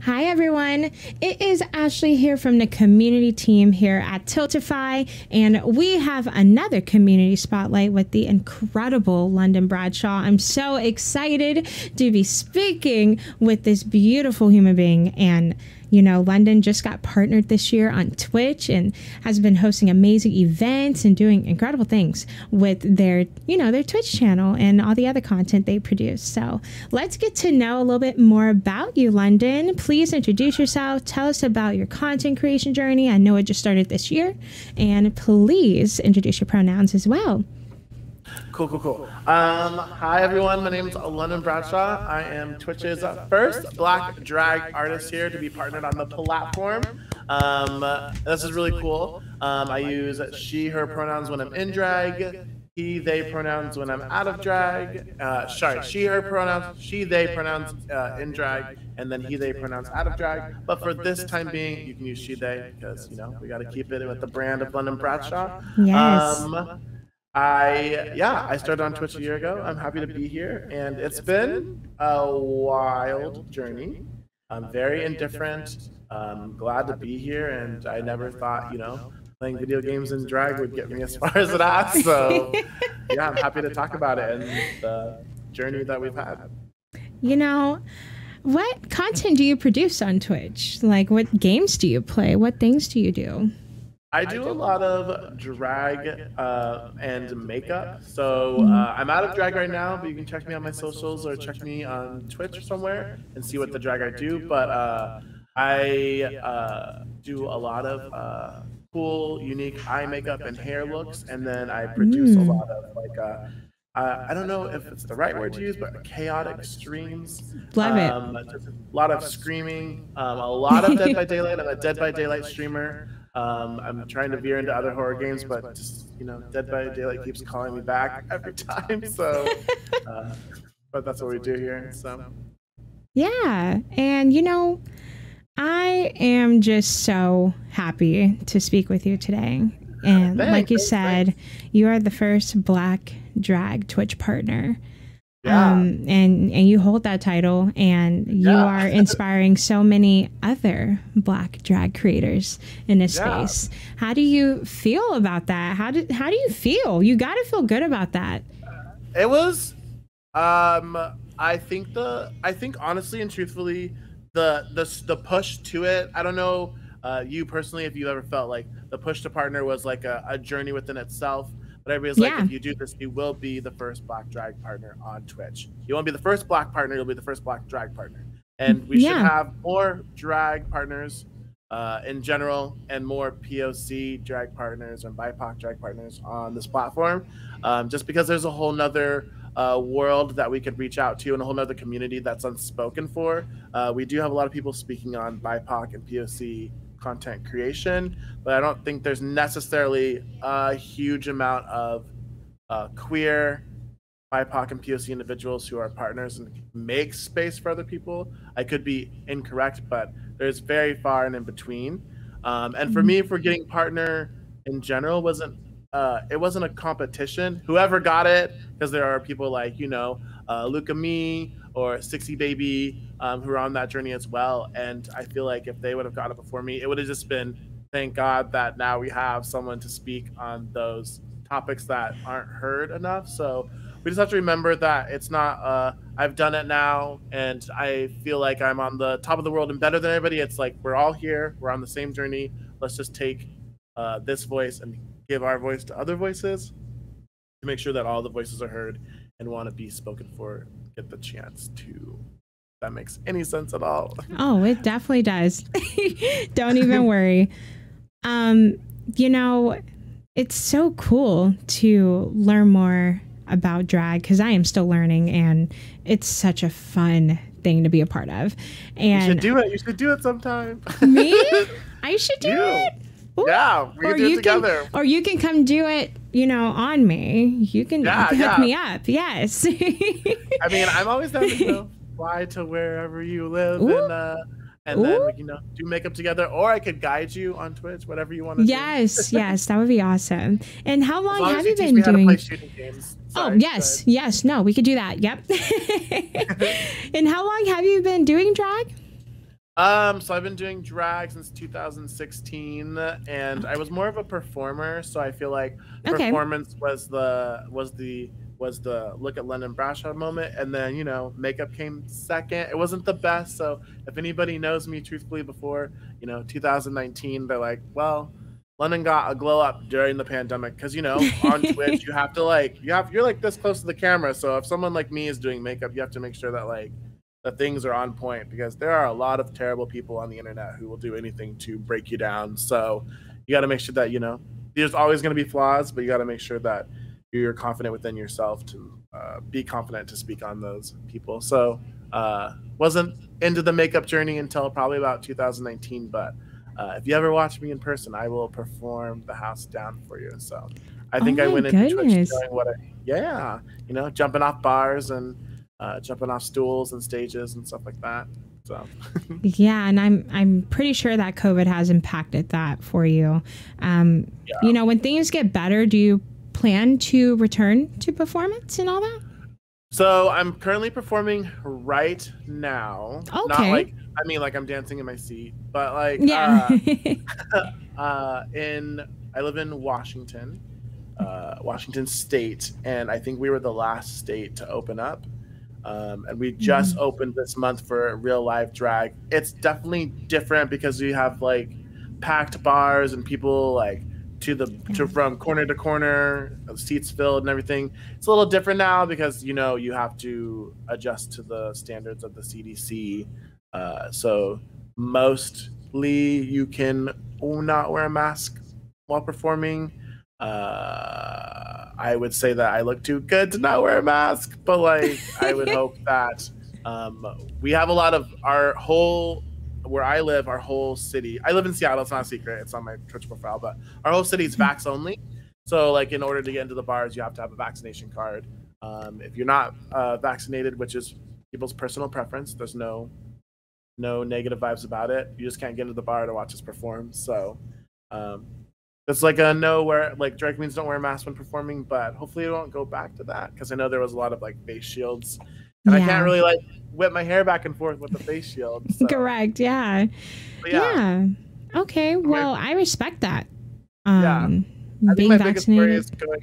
Hi everyone, it is Ashley here from the community team here at Tiltify, and we have another community spotlight with the incredible LondynBradshaw. I'm so excited to be speaking with this beautiful human being, and you know, Londyn just got partnered this year on Twitch and has been hosting amazing events and doing incredible things with their, their Twitch channel and all the other content they produce. So let's get to know a little bit more about you, Londyn. Please introduce yourself. Tell us about your content creation journey. I know it just started this year. And please introduce your pronouns as well. Cool. Hi everyone, my name is LondynBradshaw. I am Twitch's first black drag artist here to be partnered on the platform. This is really cool. I use she, her pronouns when I'm in drag, he, they pronouns when I'm out of drag. She, her pronouns, she, they pronouns in drag, and then he, they pronouns out of drag. But for this time being, you can use she, they, because, we got to keep it with the brand of LondynBradshaw. Yes. I started on Twitch a year ago. I'm happy to be here, and it's been a wild journey. I'm very indifferent. Glad to be here, and I never thought, playing video games in drag would get me as far as it has. So, yeah, I'm happy to talk about it and the journey that we've had. What content do you produce on Twitch? Like, what games do you play? What things do you do? I do a lot of drag and makeup. So I'm out of drag right now, but you can check me on my socials or check me on Twitch or somewhere and see what the drag I do. But I do a lot of cool, unique eye makeup and hair looks, and then I produce a lot of I don't know if it's the right word to use, but chaotic streams. Love it. Just a lot of screaming, a lot of Dead by Daylight. I'm a Dead by Daylight streamer. I'm trying to veer into other horror games, but just, Dead by Daylight keeps calling me back every time. So, but that's what we do here. So, yeah. And, I am just so happy to speak with you today. And like you said, you are the first black drag Twitch partner. Yeah. And you hold that title, and you are inspiring so many other black drag creators in this space. How do you feel about that? How do you feel? You got to feel good about that. It was, I think honestly and truthfully, the push to it. I don't know, you personally, if you ever felt like the push to partner was like a journey within itself. But everybody's like, if you do this, you will be the first black drag partner on Twitch. You won't be the first black partner, you'll be the first black drag partner. And we should have more drag partners in general, and more POC drag partners and BIPOC drag partners on this platform. Just because there's a whole nother world that we could reach out to, and a whole nother community that's unspoken for. We do have a lot of people speaking on BIPOC and POC content creation, but I don't think there's necessarily a huge amount of queer, BIPOC, and POC individuals who are partners and make space for other people. I could be incorrect, but there's very far and in between. And for me, for getting partner in general, it wasn't a competition. Whoever got it, because there are people like Luca Me or 60 Baby who are on that journey as well. And I feel like if they would have got it before me, it would have just been, thank God that now we have someone to speak on those topics that aren't heard enough. So we just have to remember that it's not, I've done it now and I feel like I'm on the top of the world and better than everybody. It's like, we're all here, we're on the same journey. Let's just take this voice and give our voice to other voices to make sure that all the voices are heard and want to be spoken for, get the chance to. If that makes any sense at all. Oh, it definitely does. Don't even worry. It's so cool to learn more about drag, because I am still learning, and it's such a fun thing to be a part of. And you should do it. You should do it sometime. Me? I should do it. Ooh. Yeah, we can do it together. Or you can come do it, on me. You can hook me up. Yes. I mean, I'm always down to fly to wherever you live. Ooh. And then we can do makeup together, or I could guide you on Twitch, whatever you want to do. Yes, that would be awesome. And how long have you been doing? How to play shooting games. Sorry, yes. No, we could do that. Yep. And how long have you been doing drag? So I've been doing drag since 2016, and I Okay. was more of a performer. So I feel like Okay. performance was the look at London Bradshaw moment, and then makeup came second. It wasn't the best. So if anybody knows me truthfully before 2019, they're like, well, London got a glow up during the pandemic because on Twitch you have to you're like this close to the camera. So if someone like me is doing makeup, you have to make sure that the things are on point because there are a lot of terrible people on the internet who will do anything to break you down. So you got to make sure that there's always going to be flaws, but you got to make sure that you're confident within yourself to be confident to speak on those people. So wasn't into the makeup journey until probably about 2019, but if you ever watch me in person, I will perform the house down for you. So I Oh think I my went into Twitch goodness. knowing yeah, jumping off bars and jumping off stools and stages and stuff like that. So Yeah, and I'm pretty sure that COVID has impacted that for you. yeah. When things get better, do you plan to return to performance and all that? So I'm currently performing right now. Not Okay. like I'm dancing in my seat, but Yeah. in I live in Washington, Washington State, and I think we were the last state to open up. And we just Mhm. opened this month for real live drag. It's definitely different because you have packed bars and people Yeah. to from corner to corner, seats filled and everything. It's a little different now because you have to adjust to the standards of the CDC. So mostly you can not wear a mask while performing. I would say that I look too good to not wear a mask, but I would hope that we have a lot of our whole where I live, our whole city. I live in Seattle. It's not a secret. It's on my Twitch profile, but our whole city is vax only. So in order to get into the bars, you have to have a vaccination card. If you're not vaccinated, which is people's personal preference, there's no negative vibes about it. You just can't get into the bar to watch us perform. So um, it's like a no where drag queens don't wear masks when performing, but hopefully it won't go back to that because I know there was a lot of face shields, and I can't Yeah. really whip my hair back and forth with the face shield. So, Correct. Yeah. but yeah, Yeah. Okay. my, Well, I respect that. yeah, Um, I think being my biggest worry vaccinated. is going.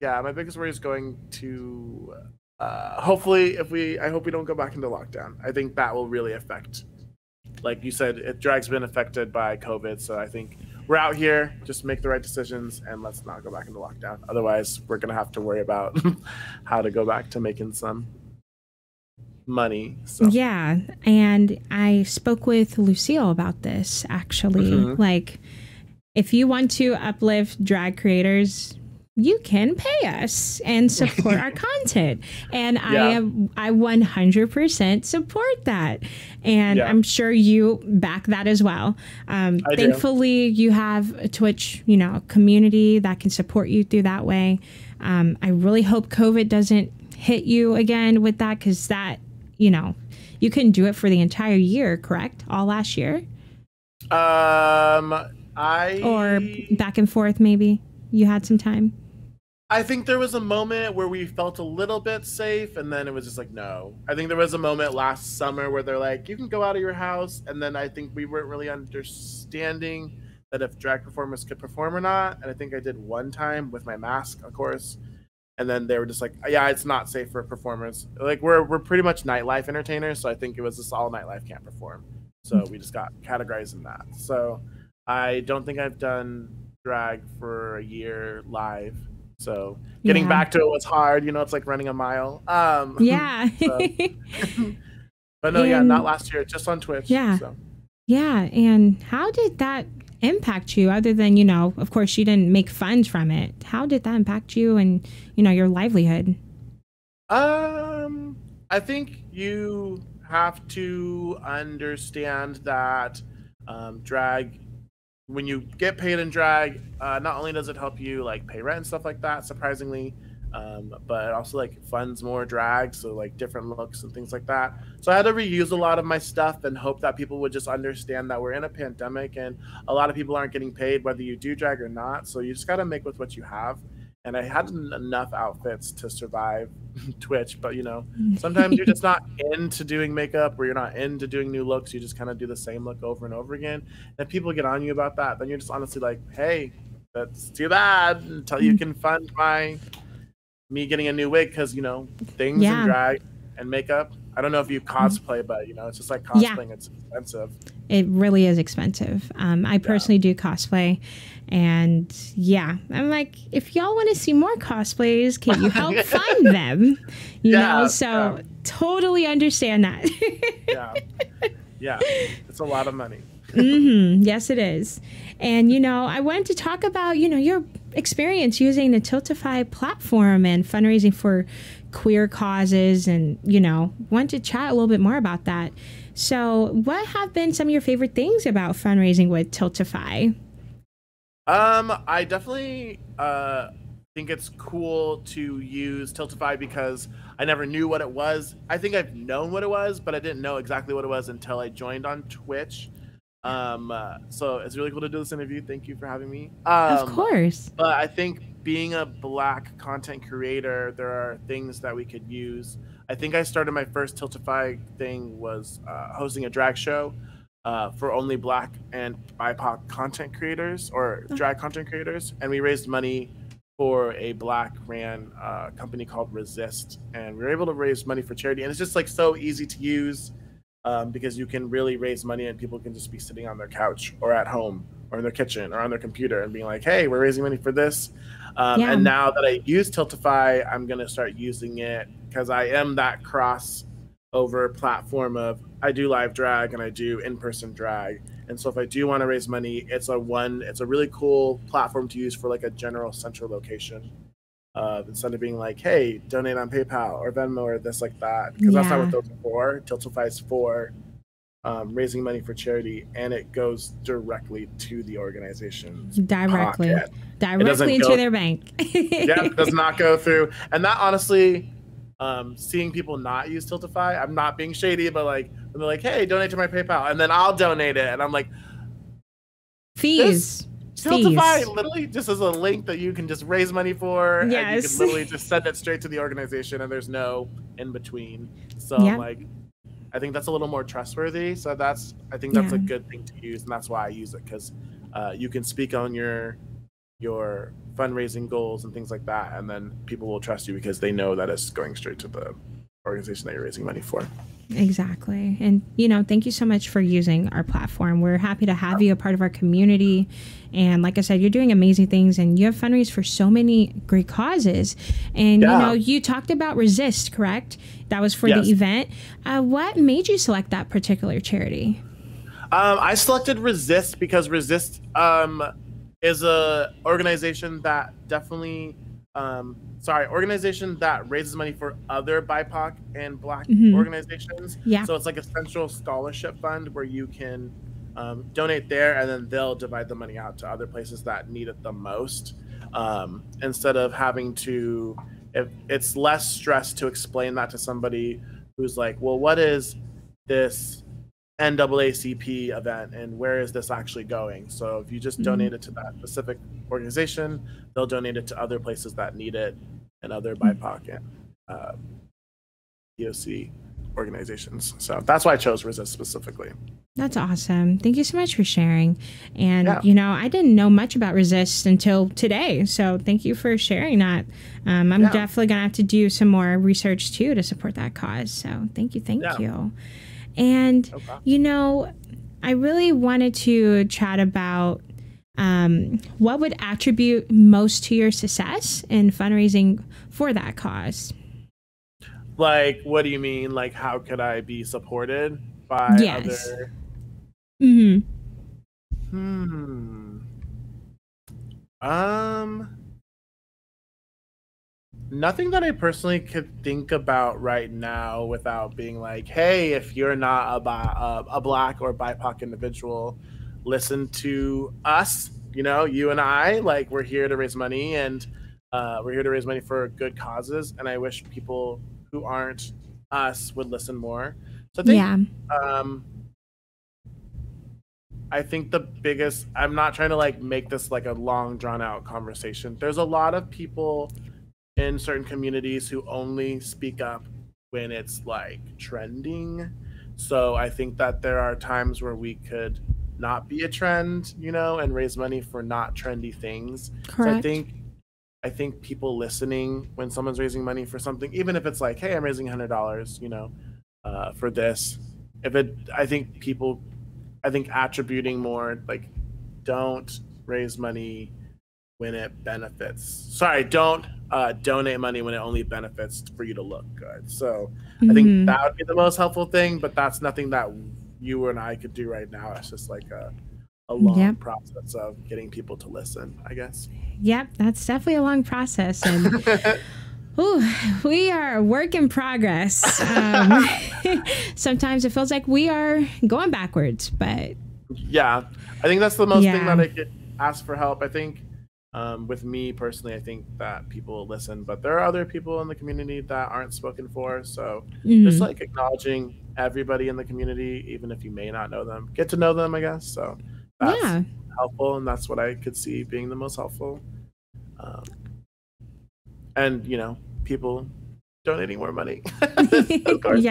Yeah, my biggest worry is going to. Hopefully, I hope we don't go back into lockdown. I think that will really affect. Like you said, drag's been affected by COVID, so I think we're out here. Just make the right decisions and let's not go back into lockdown. Otherwise, we're gonna have to worry about how to go back to making some money. So. Yeah. And I spoke with Lucille about this actually. Mhm. Like, if you want to uplift drag creators, you can pay us and support our content. And Yeah, I 100% support that. And yeah, I'm sure you back that as well. I do. Thankfully, you have a Twitch, community that can support you through that way. I really hope COVID doesn't hit you again with that because you know, you couldn't do it for the entire year, correct? All last year? Um, Or I back and forth, maybe? You had some time? I think there was a moment where we felt a little bit safe, and then it was just no. I think there was a moment last summer where they're like, you can go out of your house, and then I think we weren't really understanding that if drag performers could perform or not. And I think I did one time with my mask, of course, and then they were just like, yeah, it's not safe for performers. We're pretty much nightlife entertainers, so I think it was just all nightlife can't perform. So we just got categorized in that. So I don't think I've done drag for a year live. So getting Yeah. back to it was hard. It's like running a mile. Yeah. So, but no, yeah, not And last year, just on Twitch. yeah. So Yeah. And how did that impact you other than, of course you didn't make funds from it. How did that impact you and, your livelihood? um I think you have to understand that drag when you get paid in drag, not only does it help you pay rent and stuff like that, surprisingly, but it also funds more drag, so different looks and things like that. So I had to reuse a lot of my stuff and hope that people would just understand that we're in a pandemic and a lot of people aren't getting paid whether you do drag or not. So you just got to make with what you have. and I had enough outfits to survive Twitch. But you know, sometimes you're just not into doing makeup, or you're not into doing new looks. You just kind of do the same look over and over again. And if people get on you about that, then you're just honestly like, hey, that's too bad, until you can fund me getting a new wig, because you know, things in drag and makeup. I don't know if you cosplay, but you know, it's just like cosplaying. It's expensive. It really is expensive. I personally do cosplay, and I'm like, if y'all want to see more cosplays, can you help fund them? You know, so totally understand that. Yeah, it's a lot of money. Yes, it is. And, you know, I wanted to talk about, you know, your experience using the Tiltify platform and fundraising for queer causes, and, you know, want to chat a little bit more about that. So what have been some of your favorite things about fundraising with Tiltify? I definitely think it's cool to use Tiltify because I never knew what it was. I think I've known what it was, but I didn't know exactly what it was until I joined on Twitch. So it's really cool to do this interview. Thank you for having me. Of course. But I think being a Black content creator, there are things that we could use. I think I started my first Tiltify thing was hosting a drag show for only Black and BIPOC content creators, or drag content creators, and we raised money for a Black ran company called Resist, and we were able to raise money for charity. And it's just like so easy to use. Because you can really raise money, and people can just be sitting on their couch or at home or in their kitchen or on their computer and being like, hey, we're raising money for this. And now that I use Tiltify, I'm going to start using it because I am that crossover platform of I do live drag and I do in-person drag. And so if I do want to raise money, it's a really cool platform to use for like a general central location. Instead of being like, hey, donate on PayPal or Venmo or this, like that. Because that's not what those are for. Tiltify is for raising money for charity, and it goes directly to the organization's directly pocket. Into their bank. It does not go through. And that honestly, seeing people not use Tiltify, I'm not being shady, but like, they're like, hey, donate to my PayPal, and then I'll donate it. And I'm like, fees. Tiltify literally just is a link that you can just raise money for, and you can literally just send it straight to the organization, and there's no in between. So like, I think that's a little more trustworthy. So I think that's a good thing to use, and that's why I use it, because you can speak on your fundraising goals and things like that, and then people will trust you because they know that it's going straight to the organization that you're raising money for. Exactly. And, you know, thank you so much for using our platform. We're happy to have you a part of our community. And like I said, you're doing amazing things, and you have fundraised for so many great causes. And, you know, you talked about Resist, correct? That was for the event. What made you select that particular charity? I selected Resist because Resist is a organization that definitely organization that raises money for other BIPOC and Black organizations. So it's like a central scholarship fund where you can donate there, and then they'll divide the money out to other places that need it the most. Instead of having to, it's less stress to explain that to somebody who's like, well, what is this NAACP event and where is this actually going? So if you just donate it to that specific organization, they'll donate it to other places that need it, and other BIPOC and POC organizations. So that's why I chose Resist specifically. That's awesome. Thank you so much for sharing. And, you know, I didn't know much about Resist until today. So thank you for sharing that. I'm definitely going to have to do some more research too to support that cause. So thank you. Thank you. And, you know, I really wanted to chat about what would attribute most to your success in fundraising for that cause. Like, what do you mean? Like, how could I be supported by other? Nothing that I personally could think about right now without being like, hey, if you're not a Black or BIPOC individual, listen to us. You know, you and I, like, we're here to raise money, and we're here to raise money for good causes. And I wish people who aren't us would listen more. So I think I think the biggest, I'm not trying to like make this like a long drawn out conversation. There's a lot of people in certain communities who only speak up when it's like trending. So I think that there are times where we could not be a trend, you know, and raise money for not trendy things. Correct. So I think people listening when someone's raising money for something, even if it's like, hey, I'm raising $100, you know, for this. I think attributing more like, don't raise money when it benefits. Sorry, don't donate money when it only benefits for you to look good. So I think that would be the most helpful thing, but that's nothing that you and I could do right now. It's just like a long process of getting people to listen, I guess. Yep, that's definitely a long process. And ooh, we are a work in progress. Sometimes it feels like we are going backwards, but yeah, I think that's the most thing that I could ask for help. I think with me personally, I think that people will listen, but there are other people in the community that aren't spoken for. So just like acknowledging everybody in the community, even if you may not know them, get to know them, I guess. So that's helpful, and that's what I could see being the most helpful. And you know, people donating more money. Of course.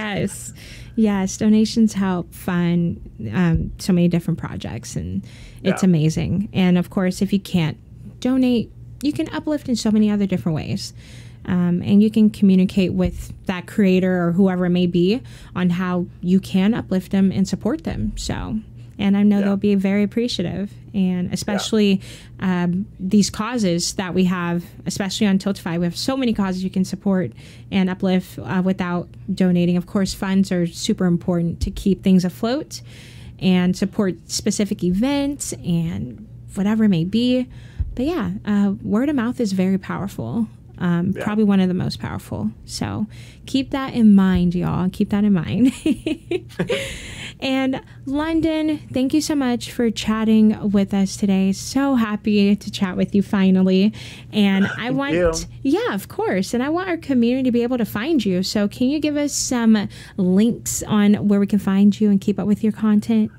Yes, donations help fund so many different projects, and it's amazing. And of course, if you can't donate, you can uplift in so many other different ways. And you can communicate with that creator or whoever it may be on how you can uplift them and support them. So, and I know they'll be very appreciative, and especially these causes that we have, especially on Tiltify, we have so many causes you can support and uplift without donating. Of course, funds are super important to keep things afloat and support specific events and whatever it may be. But word of mouth is very powerful. Probably one of the most powerful. So keep that in mind, y'all. Keep that in mind. And Londyn, thank you so much for chatting with us today. So happy to chat with you finally. And I want, of course. And I want our community to be able to find you. So can you give us some links on where we can find you and keep up with your content?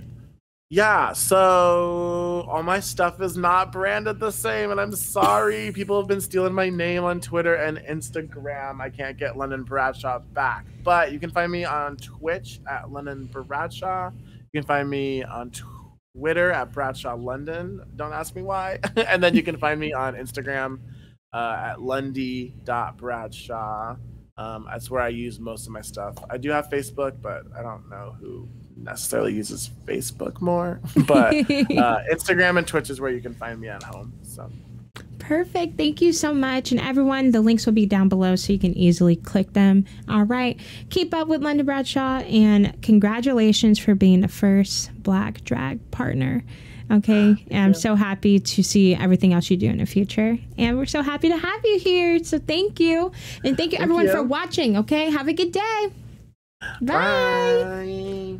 Yeah, so all my stuff is not branded the same, and I'm sorry. People have been stealing my name on Twitter and Instagram. I can't get LondynBradshaw back, but you can find me on Twitch at LondynBradshaw. You can find me on Twitter at Bradshaw Londyn. Don't ask me why. And then you can find me on Instagram at Londy.Bradshaw. That's where I use most of my stuff. I do have Facebook, but I don't know who necessarily uses Facebook more. But Instagram and Twitch is where you can find me at home. So perfect. Thank you so much. And everyone, the links will be down below so you can easily click them. All right. Keep up with Londyn Bradshaw, and congratulations for being the first Black drag partner. Okay. And I'm so happy to see everything else you do in the future. And we're so happy to have you here. So thank you. And thank you everyone for watching. Okay. Have a good day. Bye.